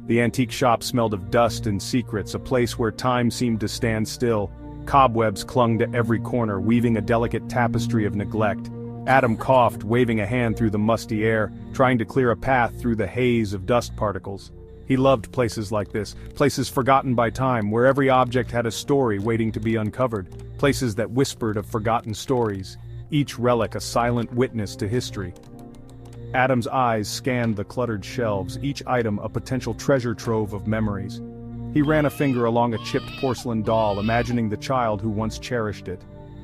The antique shop smelled of dust and secrets, a place where time seemed to stand still. Cobwebs clung to every corner, weaving a delicate tapestry of neglect. Adam coughed, waving a hand through the musty air, trying to clear a path through the haze of dust particles. He loved places like this, places forgotten by time, where every object had a story waiting to be uncovered, places that whispered of forgotten stories, each relic a silent witness to history. Adam's eyes scanned the cluttered shelves, each item a potential treasure trove of memories. He ran a finger along a chipped porcelain doll, imagining the child who once cherished it.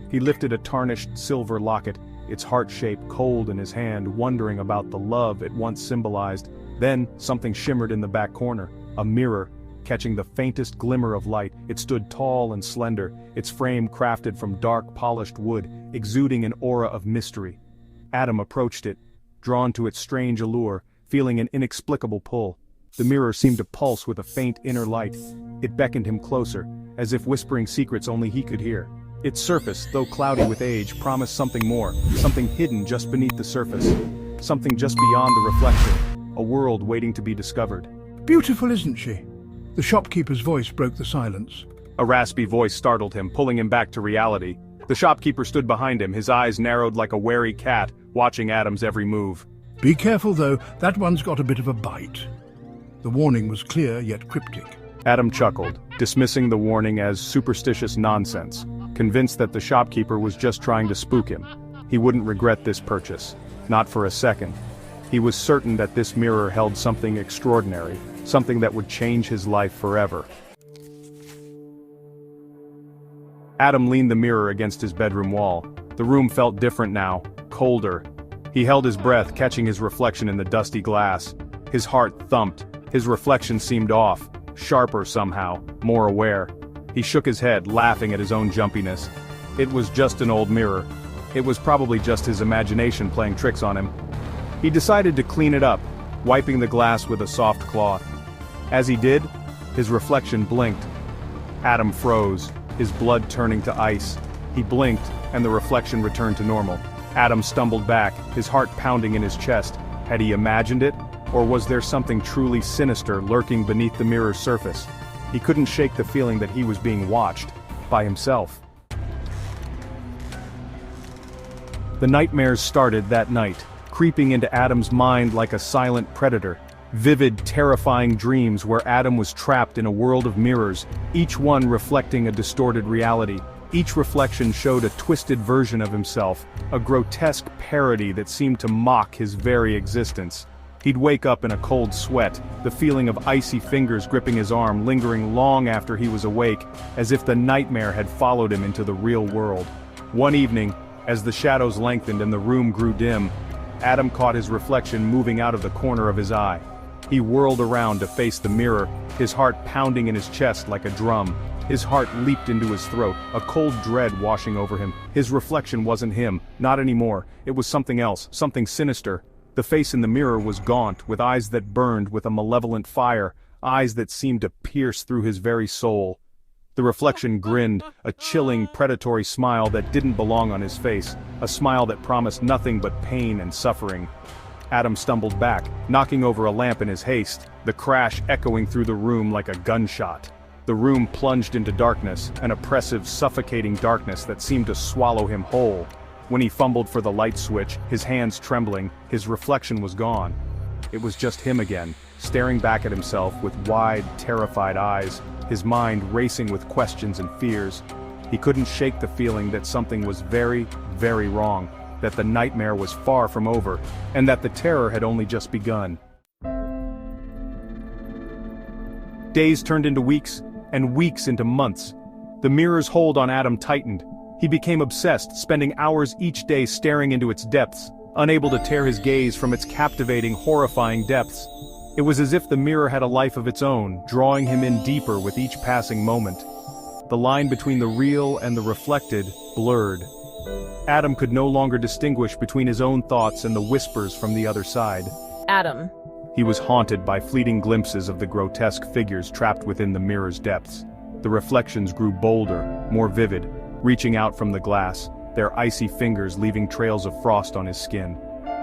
He lifted a tarnished silver locket, its heart shape cold in his hand, wondering about the love it once symbolized. Then, something shimmered in the back corner, a mirror. Catching the faintest glimmer of light, it stood tall and slender, its frame crafted from dark, polished wood, exuding an aura of mystery. Adam approached it, drawn to its strange allure, feeling an inexplicable pull. The mirror seemed to pulse with a faint inner light. It beckoned him closer, as if whispering secrets only he could hear. Its surface, though cloudy with age, promised something more, something hidden just beneath the surface. Something just beyond the reflection, a world waiting to be discovered. Beautiful, isn't she? The shopkeeper's voice broke the silence. A raspy voice startled him, pulling him back to reality. The shopkeeper stood behind him, his eyes narrowed like a wary cat, watching Adam's every move. Be careful though, that one's got a bit of a bite. The warning was clear yet cryptic. Adam chuckled, dismissing the warning as superstitious nonsense, convinced that the shopkeeper was just trying to spook him. He wouldn't regret this purchase, not for a second. He was certain that this mirror held something extraordinary, something that would change his life forever. Adam leaned the mirror against his bedroom wall. The room felt different now, colder. He held his breath, catching his reflection in the dusty glass. His heart thumped. His reflection seemed off, sharper somehow, more aware. He shook his head, laughing at his own jumpiness. It was just an old mirror. It was probably just his imagination playing tricks on him. He decided to clean it up, wiping the glass with a soft cloth. As he did, his reflection blinked. Adam froze, his blood turning to ice. He blinked, and the reflection returned to normal. Adam stumbled back, his heart pounding in his chest. Had he imagined it, or was there something truly sinister lurking beneath the mirror's surface? He couldn't shake the feeling that he was being watched, by himself. The nightmares started that night, creeping into Adam's mind like a silent predator. Vivid, terrifying dreams where Adam was trapped in a world of mirrors, each one reflecting a distorted reality. Each reflection showed a twisted version of himself, a grotesque parody that seemed to mock his very existence. He'd wake up in a cold sweat, the feeling of icy fingers gripping his arm lingering long after he was awake, as if the nightmare had followed him into the real world. One evening, as the shadows lengthened and the room grew dim, Adam caught his reflection moving out of the corner of his eye. He whirled around to face the mirror, his heart pounding in his chest like a drum. His heart leaped into his throat, a cold dread washing over him. His reflection wasn't him, not anymore. It was something else, something sinister. The face in the mirror was gaunt, with eyes that burned with a malevolent fire, eyes that seemed to pierce through his very soul. The reflection grinned, a chilling, predatory smile that didn't belong on his face, a smile that promised nothing but pain and suffering. Adam stumbled back, knocking over a lamp in his haste, the crash echoing through the room like a gunshot. The room plunged into darkness, an oppressive, suffocating darkness that seemed to swallow him whole. When he fumbled for the light switch, his hands trembling, his reflection was gone. It was just him again, staring back at himself with wide, terrified eyes, his mind racing with questions and fears. He couldn't shake the feeling that something was very, very wrong, that the nightmare was far from over, and that the terror had only just begun. Days turned into weeks, and weeks into months. The mirror's hold on Adam tightened. He became obsessed, spending hours each day staring into its depths, unable to tear his gaze from its captivating, horrifying depths. It was as if the mirror had a life of its own, drawing him in deeper with each passing moment. The line between the real and the reflected blurred. Adam could no longer distinguish between his own thoughts and the whispers from the other side. Adam. He was haunted by fleeting glimpses of the grotesque figures trapped within the mirror's depths. The reflections grew bolder, more vivid, reaching out from the glass, their icy fingers leaving trails of frost on his skin.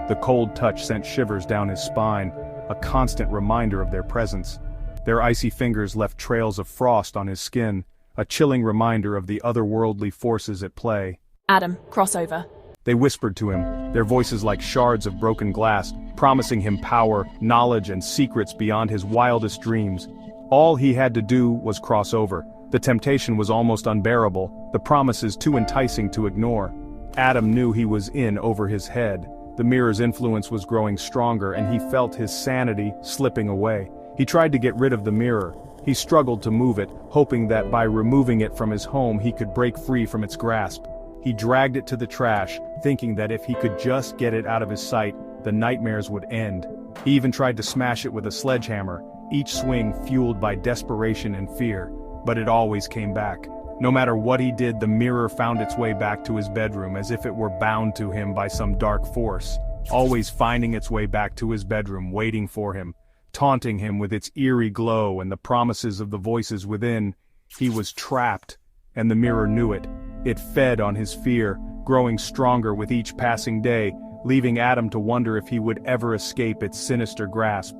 The cold touch sent shivers down his spine, a constant reminder of their presence. Their icy fingers left trails of frost on his skin, a chilling reminder of the otherworldly forces at play. Adam, cross over. They whispered to him, their voices like shards of broken glass, promising him power, knowledge, and secrets beyond his wildest dreams. All he had to do was cross over. The temptation was almost unbearable, the promises too enticing to ignore. Adam knew he was in over his head. The mirror's influence was growing stronger, and he felt his sanity slipping away. He tried to get rid of the mirror. He struggled to move it, hoping that by removing it from his home he could break free from its grasp. He dragged it to the trash, thinking that if he could just get it out of his sight, the nightmares would end. He even tried to smash it with a sledgehammer, each swing fueled by desperation and fear. But it always came back. No matter what he did, the mirror found its way back to his bedroom as if it were bound to him by some dark force, always finding its way back to his bedroom, waiting for him, taunting him with its eerie glow and the promises of the voices within. He was trapped, and the mirror knew it. It fed on his fear, growing stronger with each passing day, leaving Adam to wonder if he would ever escape its sinister grasp.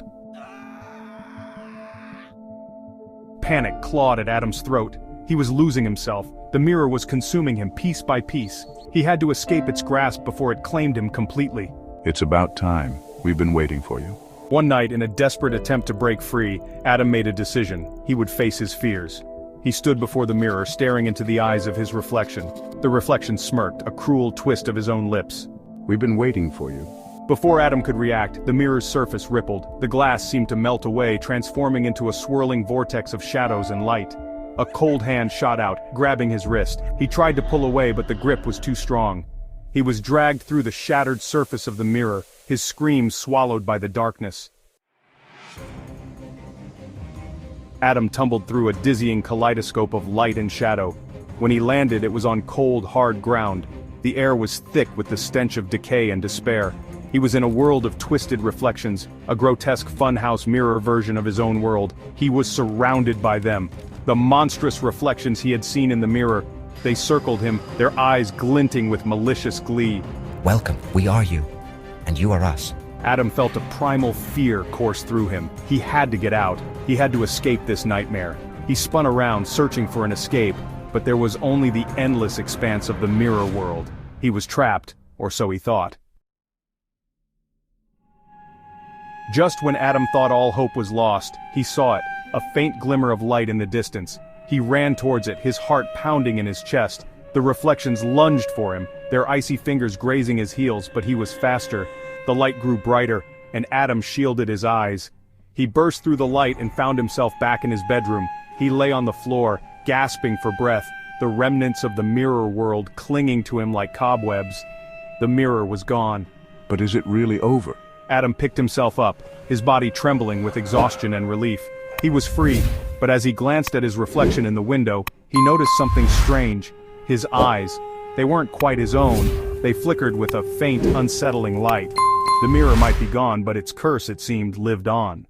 Panic clawed at Adam's throat. He was losing himself. The mirror was consuming him piece by piece. He had to escape its grasp before it claimed him completely. It's about time. We've been waiting for you. One night, in a desperate attempt to break free, Adam made a decision. He would face his fears. He stood before the mirror, staring into the eyes of his reflection. The reflection smirked, a cruel twist of his own lips. We've been waiting for you. Before Adam could react, the mirror's surface rippled. The glass seemed to melt away, transforming into a swirling vortex of shadows and light. A cold hand shot out, grabbing his wrist. He tried to pull away, but the grip was too strong. He was dragged through the shattered surface of the mirror, his screams swallowed by the darkness. Adam tumbled through a dizzying kaleidoscope of light and shadow. When he landed, it was on cold, hard ground. The air was thick with the stench of decay and despair. He was in a world of twisted reflections, a grotesque funhouse mirror version of his own world. He was surrounded by them. The monstrous reflections he had seen in the mirror. They circled him, their eyes glinting with malicious glee. Welcome, we are you, and you are us. Adam felt a primal fear course through him. He had to get out. He had to escape this nightmare. He spun around, searching for an escape, but there was only the endless expanse of the mirror world. He was trapped, or so he thought. Just when Adam thought all hope was lost, he saw it, a faint glimmer of light in the distance. He ran towards it, his heart pounding in his chest. The reflections lunged for him, their icy fingers grazing his heels, but he was faster. The light grew brighter, and Adam shielded his eyes. He burst through the light and found himself back in his bedroom. He lay on the floor, gasping for breath, the remnants of the mirror world clinging to him like cobwebs. The mirror was gone. But is it really over? Adam picked himself up, his body trembling with exhaustion and relief. He was free, but as he glanced at his reflection in the window, he noticed something strange. His eyes. They weren't quite his own. They flickered with a faint, unsettling light. The mirror might be gone, but its curse, it seemed, lived on.